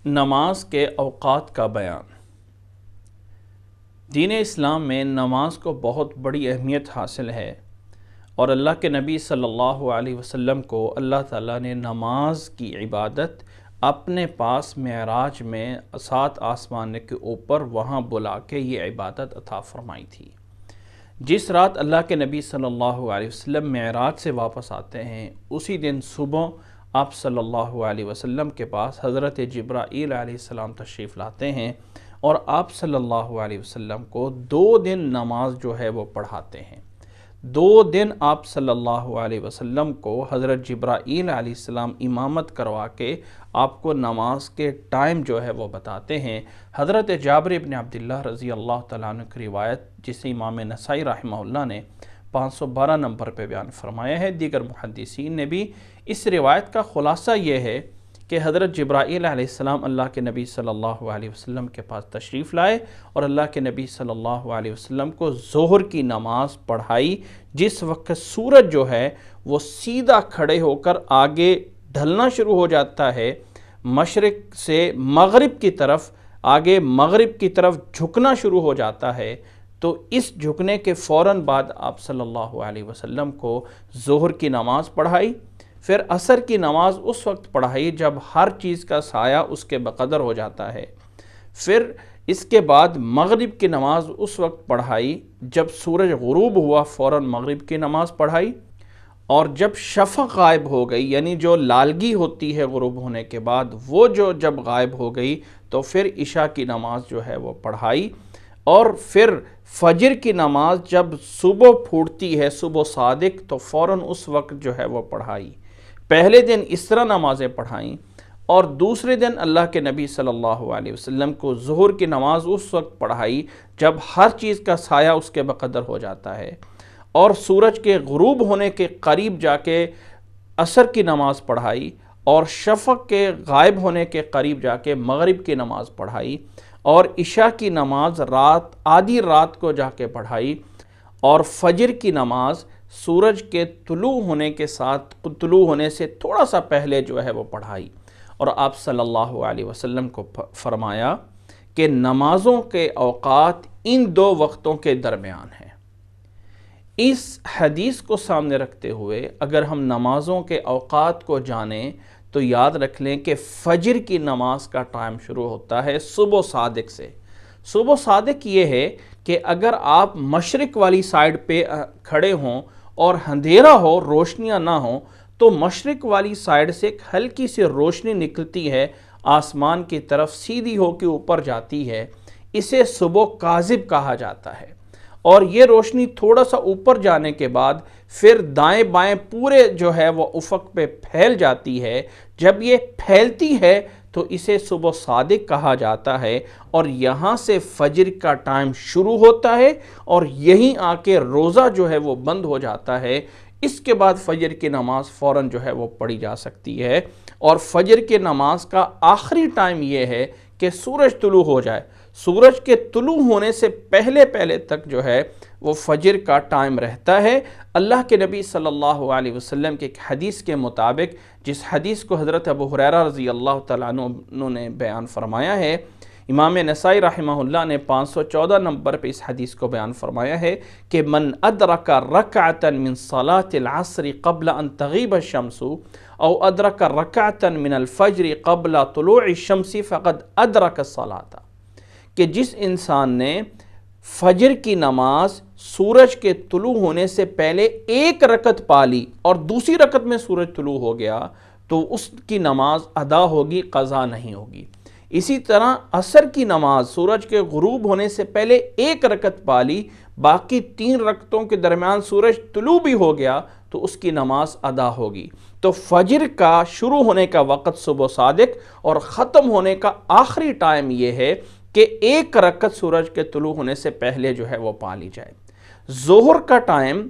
نماز کے اوقات کا بیان۔ دین اسلام میں نماز کو بہت بڑی اہمیت حاصل ہے، اور اللہ کے نبی صلی اللہ علیہ وسلم کو اللہ تعالیٰ نے نماز کی عبادت اپنے پاس معراج میں 7 آسمان کے اوپر وہاں بلا کے یہ عبادت عطا فرمائی تھی۔ جس رات اللہ کے نبی صلی اللہ علیہ وسلم معراج سے واپس آتے ہیں، اسی دن صبح آپ صلی اللہ علیہ وسلم کے پاس حضرت جبرائیل علیہ السلام تشریف لاتے ہیں، اور آپ صلی اللہ علیہ وسلم کو 2 دن نماز جو ہے وہ پڑھاتے ہیں۔ 2 دن آپ صلی اللہ علیہ وسلم کو حضرت جبرائیل علیہ السلام امامت کروا کے آپ کو نماز کے ٹائم جو ہے وہ بتاتے ہیں۔ حضرت جابر بن عبداللہ رضی اللہ تعالیٰ عنہ کی روایت، جسے امام نسائی رحمہ اللہ نے 512 نمبر پہ بیان فرمایا ہے، دیگر محدثین نے بھی اس روایت کا خلاصہ یہ ہے کہ حضرت جبرائیل علیہ السلام اللہ کے نبی صلی اللہ علیہ وسلم کے پاس تشریف لائے اور اللہ کے نبی صلی اللہ علیہ وسلم کو ظہر کی نماز پڑھائی، جس وقت سورج جو ہے وہ سیدھا کھڑے ہو کر آگے ڈھلنا شروع ہو جاتا ہے، مشرق سے مغرب کی طرف، آگے مغرب کی طرف جھکنا شروع ہو جاتا ہے۔ تو اس جھکنے کے فوراً بعد آپ صلی اللہ علیہ وسلم کو ظہر کی نماز پڑھائی، پھر عصر کی نماز اس وقت پڑھائی جب ہر چیز کا سایہ اس کے بقدر ہو جاتا ہے، پھر اس کے بعد مغرب کی نماز اس وقت پڑھائی جب سورج غروب ہوا، فوراً مغرب کی نماز پڑھائی، اور جب شفق غائب ہو گئی، یعنی جو لالگی ہوتی ہے غروب ہونے کے بعد، وہ جب غائب ہو گئی تو پھر عشاء کی نماز جو ہے وہ پڑھائی، اور پھر فجر کی نماز جب صبح پھوٹتی ہے، صبح صادق، تو فوراً اس وقت جو ہے وہ پڑھائی۔ پہلے دن اس طرح نمازیں پڑھائیں، اور دوسرے دن اللہ کے نبی صلی اللہ علیہ وسلم کو ظہر کی نماز اس وقت پڑھائی جب ہر چیز کا سایہ اس کے بقدر ہو جاتا ہے، اور سورج کے غروب ہونے کے قریب جا کے عصر کی نماز پڑھائی، اور شفق کے غائب ہونے کے قریب جا کے مغرب کی نماز پڑھائی، اور عشاء کی نماز آدھی رات کو جا کے پڑھائی، اور فجر کی نماز سورج کے طلوع ہونے سے تھوڑا سا پہلے جو ہے وہ پڑھائی۔ اور آپ صلی اللہ علیہ وسلم کو فرمایا کہ نمازوں کے اوقات ان 2 وقتوں کے درمیان ہیں۔ اس حدیث کو سامنے رکھتے ہوئے اگر ہم نمازوں کے اوقات کو جانیں تو یاد رکھ لیں کہ فجر کی نماز کا ٹائم شروع ہوتا ہے صبح صادق سے۔ صبح صادق یہ ہے کہ اگر آپ مشرق والی سائڈ پہ کھڑے ہوں اور اندھیرا ہو، روشنیاں نہ ہوں، تو مشرق والی سائڈ سے ایک ہلکی سی روشنی نکلتی ہے، آسمان کی طرف سیدھی ہو کے اوپر جاتی ہے، اسے صبح کاذب کہا جاتا ہے۔ اور یہ روشنی تھوڑا سا اوپر جانے کے بعد پھر دائیں بائیں پورے جو ہے وہ افق پہ پھیل جاتی ہے۔ جب یہ پھیلتی ہے تو اسے صبح صادق کہا جاتا ہے، اور یہاں سے فجر کا ٹائم شروع ہوتا ہے، اور یہیں آ کے روزہ جو ہے وہ بند ہو جاتا ہے۔ اس کے بعد فجر کی نماز فوراً جو ہے وہ پڑھی جا سکتی ہے، اور فجر کی نماز کا آخری ٹائم یہ ہے کہ سورج طلوع ہو جائے۔ سورج کے طلوع ہونے سے پہلے تک جو ہے وہ فجر کا ٹائم رہتا ہے۔ اللہ کے نبی صلی اللہ علیہ وسلم کے ایک حدیث کے مطابق، جس حدیث کو حضرت ابو ہریرہ رضی اللہ تعالیٰ عنہ نے بیان فرمایا ہے، امام نسائی رحمہ اللہ نے 514 نمبر پہ اس حدیث کو بیان فرمایا ہے کہ من ادرک رکعتا من صلاة العصر قبل ان تغیب الشمس او ادرک رکعتا من الفجر قبل طلوع الشمس فقد ادرک الصلاة، کہ جس انسان نے فجر کی نماز سورج کے طلوع ہونے سے پہلے 1 رکعت پا لی اور دوسری رکعت میں سورج طلوع ہو گیا تو اس کی نماز ادا ہوگی، قضا نہیں ہوگی۔ اسی طرح عصر کی نماز سورج کے غروب ہونے سے پہلے 1 رکعت پا لی، باقی 3 رکعتوں کے درمیان سورج طلوع بھی ہو گیا تو اس کی نماز ادا ہوگی۔ تو فجر کا شروع ہونے کا وقت صبح صادق اور ختم ہونے کا آخری ٹائم یہ ہے کہ 1 رکعت سورج کے طلوع ہونے سے پہلے جو ہے وہ پا لی جائے۔ ظہر کا ٹائم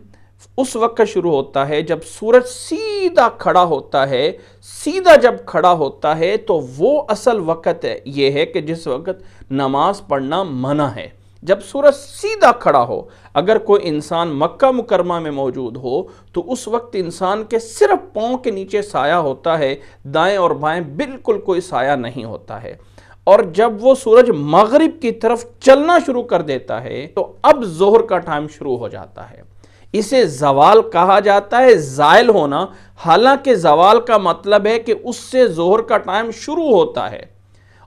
اس وقت شروع ہوتا ہے جب سورج سیدھا کھڑا ہوتا ہے۔ سیدھا جب کھڑا ہوتا ہے تو وہ اصل وقت یہ ہے کہ جس وقت نماز پڑھنا منع ہے، جب سورج سیدھا کھڑا ہو، اگر کوئی انسان مکہ مکرمہ میں موجود ہو تو اس وقت انسان کے صرف پاؤں کے نیچے سایہ ہوتا ہے، دائیں اور بائیں بالکل کوئی سایہ نہیں ہوتا ہے۔ اور جب وہ سورج مغرب کی طرف چلنا شروع کر دیتا ہے تو اب ظہر کا ٹائم شروع ہو جاتا ہے۔ اسے زوال کہا جاتا ہے، زائل ہونا، حالانکہ زوال کا مطلب ہے کہ اس سے ظہر کا ٹائم شروع ہوتا ہے۔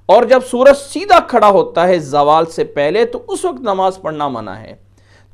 اور جب سورج سیدھا کھڑا ہوتا ہے زوال سے پہلے تو اس وقت نماز پڑھنا منع ہے۔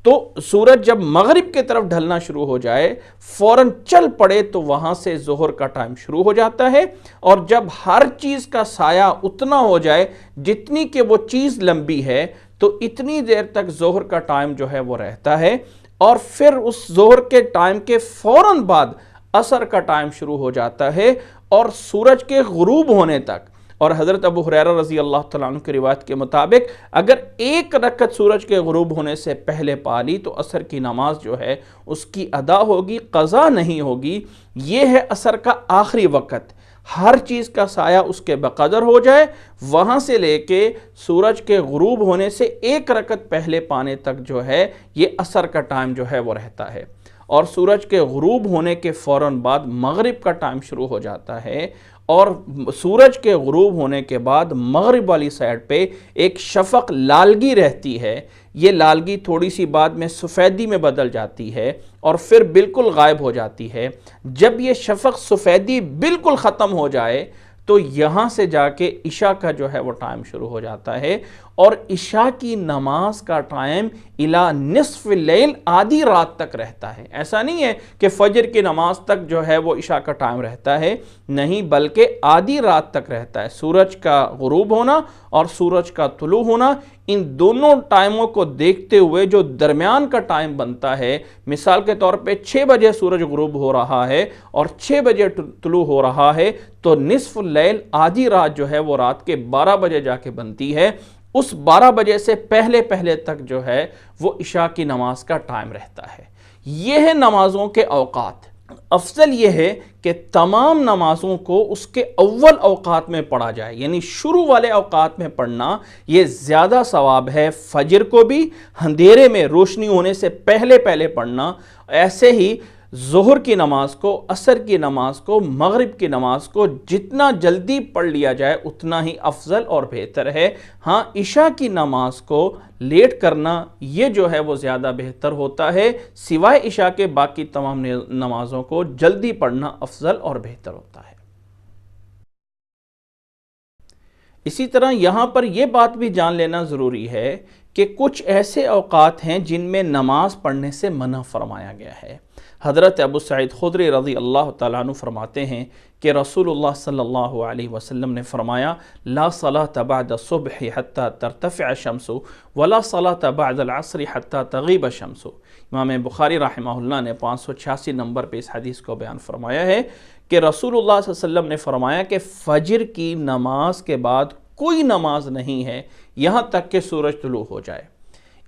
تو سورج جب مغرب کی طرف ڈھلنا شروع ہو جائے، فوراً چل پڑے تو وہاں سے ظہر کا ٹائم شروع ہو جاتا ہے، اور جب ہر چیز کا سایہ اتنا ہو جائے جتنی کہ وہ چیز لمبی ہے تو اتنی دیر تک ظہر کا ٹائم جو ہے وہ رہتا ہے، اور پھر اس ظہر کے ٹائم کے فوراً بعد عصر کا ٹائم شروع ہو جاتا ہے اور سورج کے غروب ہونے تک۔ اور حضرت ابو ہریرہ رضی اللہ تعالیٰ عنہ کی روایت کے مطابق اگر ایک رکعت سورج کے غروب ہونے سے پہلے پا لی تو عصر کی نماز جو ہے اس کی ادا ہوگی، قضا نہیں ہوگی۔ یہ ہے عصر کا آخری وقت، ہر چیز کا سایہ اس کے بقدر ہو جائے، وہاں سے لے کے سورج کے غروب ہونے سے ایک رکعت پہلے پانے تک جو ہے یہ عصر کا ٹائم جو ہے وہ رہتا ہے۔ اور سورج کے غروب ہونے کے فوراً بعد مغرب کا ٹائم شروع ہو جاتا ہے، اور سورج کے غروب ہونے کے بعد مغرب والی سائڈ پہ ایک شفق لالگی رہتی ہے۔ یہ لالگی تھوڑی سی بعد میں سفیدی میں بدل جاتی ہے اور پھر بالکل غائب ہو جاتی ہے۔ جب یہ شفق سفیدی بالکل ختم ہو جائے تو یہاں سے جا کے عشاء کا جو ہے وہ ٹائم شروع ہو جاتا ہے، اور عشاء کی نماز کا ٹائم الی نصف اللیل، آدھی رات تک رہتا ہے۔ ایسا نہیں ہے کہ فجر کی نماز تک جو ہے وہ عشاء کا ٹائم رہتا ہے، نہیں، بلکہ آدھی رات تک رہتا ہے۔ سورج کا غروب ہونا اور سورج کا طلوع ہونا، ان دونوں ٹائموں کو دیکھتے ہوئے جو درمیان کا ٹائم بنتا ہے، مثال کے طور پہ 6 بجے سورج غروب ہو رہا ہے اور 6 بجے طلوع ہو رہا ہے، تو نصف اللیل، آدھی رات جو ہے وہ رات کے 12 بجے جا کے بنتی ہے۔ اس 12 بجے سے پہلے تک جو ہے وہ عشاء کی نماز کا ٹائم رہتا ہے۔ یہ ہے نمازوں کے اوقات۔ افضل یہ ہے کہ تمام نمازوں کو اس کے اول اوقات میں پڑھا جائے، یعنی شروع والے اوقات میں پڑھنا یہ زیادہ ثواب ہے۔ فجر کو بھی اندھیرے میں روشنی ہونے سے پہلے پڑھنا، ایسے ہی ظہر کی نماز کو، عصر کی نماز کو، مغرب کی نماز کو جتنا جلدی پڑھ لیا جائے اتنا ہی افضل اور بہتر ہے۔ ہاں، عشاء کی نماز کو لیٹ کرنا یہ جو ہے وہ زیادہ بہتر ہوتا ہے، سوائے عشاء کے باقی تمام نمازوں کو جلدی پڑھنا افضل اور بہتر ہوتا ہے۔ اسی طرح یہاں پر یہ بات بھی جان لینا ضروری ہے کہ کچھ ایسے اوقات ہیں جن میں نماز پڑھنے سے منع فرمایا گیا ہے۔ حضرت ابو سعید خدری رضی اللہ تعالیٰ عنہ فرماتے ہیں کہ رسول اللہ صلی اللہ علیہ وسلم نے فرمایا، لا صلاة بعد الصبح حتی ترتفع الشمس ولا صلاة بعد العصر حتی تغیب الشمس۔ امام بخاری رحمہ اللہ نے 586 نمبر پہ اس حدیث کو بیان فرمایا ہے کہ رسول اللہ صلی اللہ علیہ وسلم نے فرمایا کہ فجر کی نماز کے بعد کوئی نماز نہیں ہے یہاں تک کہ سورج طلوع ہو جائے۔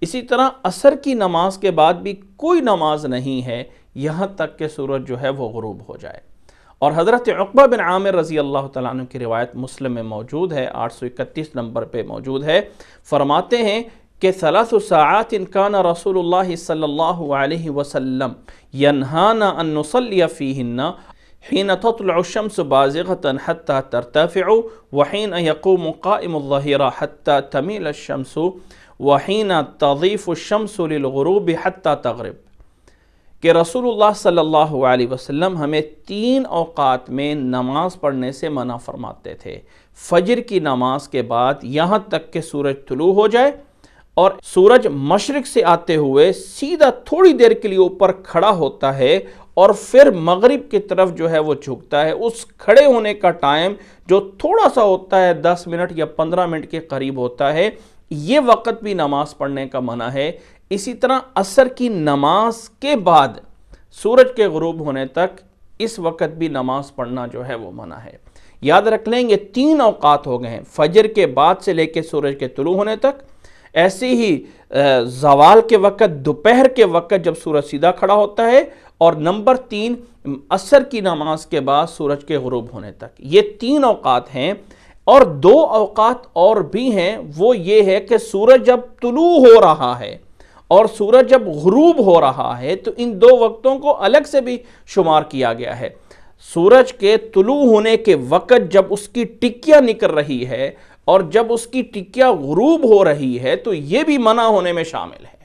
اسی طرح عصر کی نماز کے بعد بھی کوئی نماز نہیں ہے یہاں تک کہ سورج جو ہے وہ غروب ہو جائے۔ اور حضرت عقبہ بن عامر رضی اللہ تعالیٰ عنہ کی روایت مسلم میں موجود ہے، 831 نمبر پہ موجود ہے، فرماتے ہیں کہ 3 ساعات کان رسول اللہ صلی اللہ علیہ وسلم ینہانا ان نصلی فیہن حین تطلع الشمس بازغة حتى ترتفع وحین یقوم قائم الظہیرہ حتى تمیل الشمس وحین تضیف الشمس للغروب حتى تغرب، کہ رسول اللہ صلی اللہ علیہ وسلم ہمیں 3 اوقات میں نماز پڑھنے سے منع فرماتے تھے۔ فجر کی نماز کے بعد یہاں تک کہ سورج طلوع ہو جائے اور سورج مشرق سے آتے ہوئے سیدھا تھوڑی دیر کے لیے اوپر کھڑا ہوتا ہے اور پھر مغرب کی طرف جو ہے وہ جھکتا ہے۔ اس کھڑے ہونے کا ٹائم جو تھوڑا سا ہوتا ہے، 10 منٹ یا 15 منٹ کے قریب ہوتا ہے، یہ وقت بھی نماز پڑھنے کا منع ہے۔ اسی طرح عصر کی نماز کے بعد سورج کے غروب ہونے تک اس وقت بھی نماز پڑھنا جو ہے وہ منع ہے۔ یاد رکھ لیں یہ 3 اوقات ہو گئے ہیں، فجر کے بعد سے لے کے سورج کے طلوع ہونے تک، ایسے ہی زوال کے وقت، دوپہر کے وقت جب سورج سیدھا کھڑا ہوتا ہے، اور نمبر 3 عصر کی نماز کے بعد سورج کے غروب ہونے تک۔ یہ 3 اوقات ہیں۔ اور 2 اوقات اور بھی ہیں، وہ یہ ہے کہ سورج جب طلوع ہو رہا ہے اور سورج جب غروب ہو رہا ہے، تو ان 2 وقتوں کو الگ سے بھی شمار کیا گیا ہے۔ سورج کے طلوع ہونے کے وقت جب اس کی ٹکیا نکل رہی ہے اور جب اس کی ٹکیا غروب ہو رہی ہے، تو یہ بھی منع ہونے میں شامل ہے۔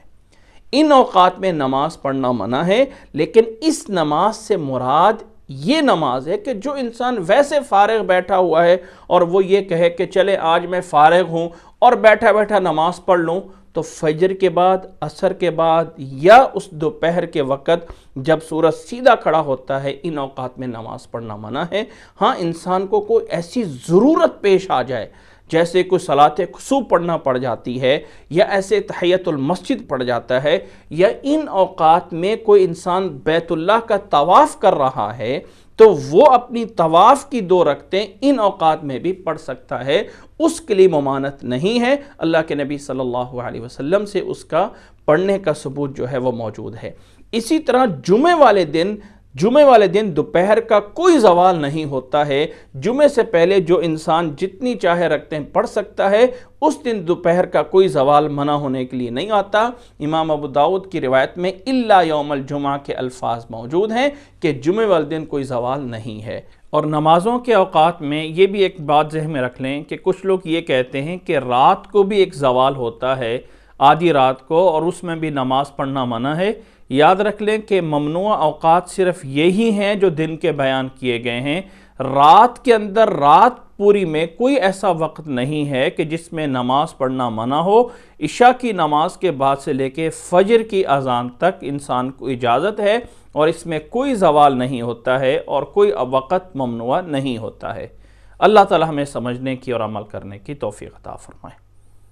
ان اوقات میں نماز پڑھنا منع ہے، لیکن اس نماز سے مراد یہ نماز ہے کہ جو انسان ویسے فارغ بیٹھا ہوا ہے اور وہ یہ کہے کہ چلے آج میں فارغ ہوں اور بیٹھا بیٹھا نماز پڑھ لوں، تو فجر کے بعد، عصر کے بعد یا اس دوپہر کے وقت جب سورج سیدھا کھڑا ہوتا ہے، ان اوقات میں نماز پڑھنا منع ہے۔ ہاں، انسان کو کوئی ایسی ضرورت پیش آ جائے، جیسے کوئی صلاۃ کسوف پڑھنا پڑ جاتی ہے، یا ایسے تحیۃ المسجد پڑ جاتا ہے، یا ان اوقات میں کوئی انسان بیت اللہ کا طواف کر رہا ہے، تو وہ اپنی طواف کی 2 رکعتیں ان اوقات میں بھی پڑھ سکتا ہے، اس کے لیے ممانعت نہیں ہے۔ اللہ کے نبی صلی اللہ علیہ وسلم سے اس کا پڑھنے کا ثبوت جو ہے وہ موجود ہے۔ اسی طرح جمعے والے دن دوپہر کا کوئی زوال نہیں ہوتا ہے۔ جمعے سے پہلے جو انسان جتنی چاہے رکعتیں پڑھ سکتا ہے، اس دن دوپہر کا کوئی زوال منع ہونے کے لیے نہیں آتا۔ امام ابو داؤد کی روایت میں الا یوم الجمعہ کے الفاظ موجود ہیں کہ جمعے والے دن کوئی زوال نہیں ہے۔ اور نمازوں کے اوقات میں یہ بھی ایک بات ذہن میں رکھ لیں کہ کچھ لوگ یہ کہتے ہیں کہ رات کو بھی ایک زوال ہوتا ہے، آدھی رات کو، اور اس میں بھی نماز پڑھنا منع ہے۔ یاد رکھ لیں کہ ممنوع اوقات صرف یہی ہیں جو دن کے بیان کیے گئے ہیں۔ رات کے اندر، رات پوری میں کوئی ایسا وقت نہیں ہے کہ جس میں نماز پڑھنا منع ہو۔ عشاء کی نماز کے بعد سے لے کے فجر کی اذان تک انسان کو اجازت ہے، اور اس میں کوئی زوال نہیں ہوتا ہے اور کوئی وقت ممنوع نہیں ہوتا ہے۔ اللہ تعالی ہمیں سمجھنے کی اور عمل کرنے کی توفیق عطا فرمائے۔